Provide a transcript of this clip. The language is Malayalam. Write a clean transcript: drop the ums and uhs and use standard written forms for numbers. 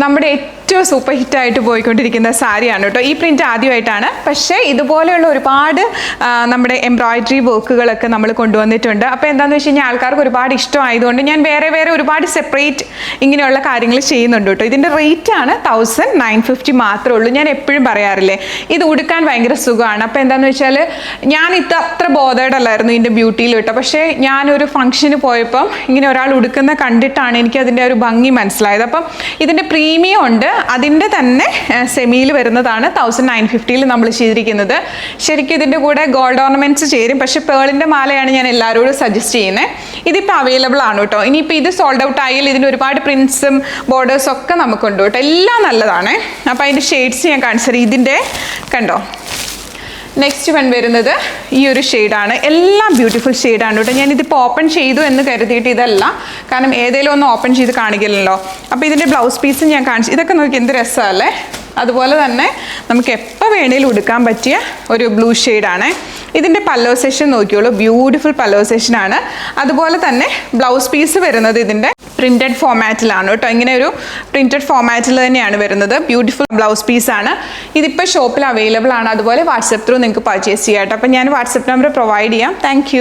നമ്മുടെ ഏറ്റവും സൂപ്പർ ഹിറ്റായിട്ട് പോയിക്കൊണ്ടിരിക്കുന്ന സാരിയാണ് കേട്ടോ. ഈ പ്രിൻറ്റ് ആദ്യമായിട്ടാണ്, പക്ഷേ ഇതുപോലെയുള്ള ഒരുപാട് നമ്മുടെ എംബ്രോയിഡറി വർക്കുകളൊക്കെ നമ്മൾ കൊണ്ടുവന്നിട്ടുണ്ട്. അപ്പോൾ എന്താണെന്ന് വെച്ച് കഴിഞ്ഞാൽ ആൾക്കാർക്ക് ഒരുപാട് ഇഷ്ടമായതുകൊണ്ട് ഞാൻ വേറെ ഒരു സെപ്പറേറ്റ് ഇങ്ങനെയുള്ള കാര്യങ്ങൾ ചെയ്യുന്നുണ്ട് കേട്ടോ. ഇതിൻ്റെ റേറ്റാണ് 1950 മാത്രമേ ഉള്ളൂ. ഞാൻ എപ്പോഴും പറയാറില്ലേ, ഇത് ഉടുക്കാൻ ഭയങ്കര സുഖമാണ്. അപ്പോൾ എന്താണെന്ന് വെച്ചാൽ ഞാൻ അത്ര ബോധേഡ് അല്ലായിരുന്നു ഇതിൻ്റെ ബ്യൂട്ടിയിൽ കേട്ടോ. പക്ഷേ ഞാനൊരു ഫംഗ്ഷന് പോയപ്പം ഇങ്ങനെ ഒരാൾ ഉടുക്കുന്ന കണ്ടിട്ടാണ് എനിക്ക് അതിൻ്റെ ഒരു ഭംഗി മനസ്സിലായത്. അപ്പം ഇതിൻ്റെ പ്രീമിയം ഉണ്ട്, അതിൻ്റെ തന്നെ സെമിയിൽ വരുന്നതാണ് 1950 നമ്മൾ ചെയ്തിരിക്കുന്നത്. ശരിക്കും ഇതിൻ്റെ കൂടെ ഗോൾഡ് ഓർണമെൻറ്റ്സ് ചേരും, പക്ഷേ പേളിൻ്റെ മാലയാണ് ഞാൻ എല്ലാവരോടും സജസ്റ്റ് ചെയ്യുന്നത്. ഇതിപ്പോൾ അവൈലബിൾ ആണ് കേട്ടോ. ഇനിയിപ്പോൾ ഇത് സോൾഡ് ഔട്ട് ആയാൽ ഇതിന് ഒരുപാട് പ്രിൻസും ബോർഡേഴ്സും ഒക്കെ നമുക്കുണ്ട് കേട്ടോ. എല്ലാം നല്ലതാണ്. അപ്പോൾ അതിൻ്റെ ഷെയ്ഡ്സ് ഞാൻ കാണിച്ചു തരാം. ഇതിൻ്റെ കണ്ടോ, നെക്സ്റ്റ് വൺ വരുന്നത് ഈ ഒരു ഷെയ്ഡാണ്. എല്ലാം ബ്യൂട്ടിഫുൾ ഷെയ്ഡാണ് കേട്ടോ. ഞാനിതിപ്പോൾ ഓപ്പൺ ചെയ്തു എന്ന് കരുതിയിട്ട് ഇതല്ല, കാരണം ഏതെങ്കിലും ഒന്ന് ഓപ്പൺ ചെയ്ത് കാണിക്കില്ലല്ലോ. അപ്പോൾ ഇതിൻ്റെ ബ്ലൗസ് പീസും ഞാൻ കാണിച്ചു. ഇതൊക്കെ നോക്കി എന്ത് രസമല്ലേ. അതുപോലെ തന്നെ നമുക്ക് എപ്പോൾ വേണേലും ഉടുക്കാൻ പറ്റിയ ഒരു ബ്ലൂ ഷെയ്ഡാണ്. ഇതിൻ്റെ പല്ലോ സെഷൻ നോക്കിയോളൂ, ബ്യൂട്ടിഫുൾ പല്ലോ സെഷനാണ്. അതുപോലെ തന്നെ ബ്ലൗസ് പീസ് വരുന്നത് ഇതിൻ്റെ പ്രിൻറ്റഡ് ഫോമാറ്റിലാണ് കേട്ടോ. ഇങ്ങനെ ഒരു പ്രിൻറ്റഡ് ഫോമാറ്റിൽ തന്നെയാണ് വരുന്നത്. ബ്യൂട്ടിഫുൾ ബ്ലൗസ് പീസാണ്. ഇതിപ്പോൾ ഷോപ്പിൽ അവൈലബിൾ ആണ്. അതുപോലെ വാട്സപ്പ് ത്രൂ നിങ്ങൾക്ക് പർച്ചേസ് ചെയ്യാം കേട്ടോ. അപ്പോൾ ഞാൻ വാട്സപ്പ് നമ്പർ പ്രൊവൈഡ് ചെയ്യാം. താങ്ക്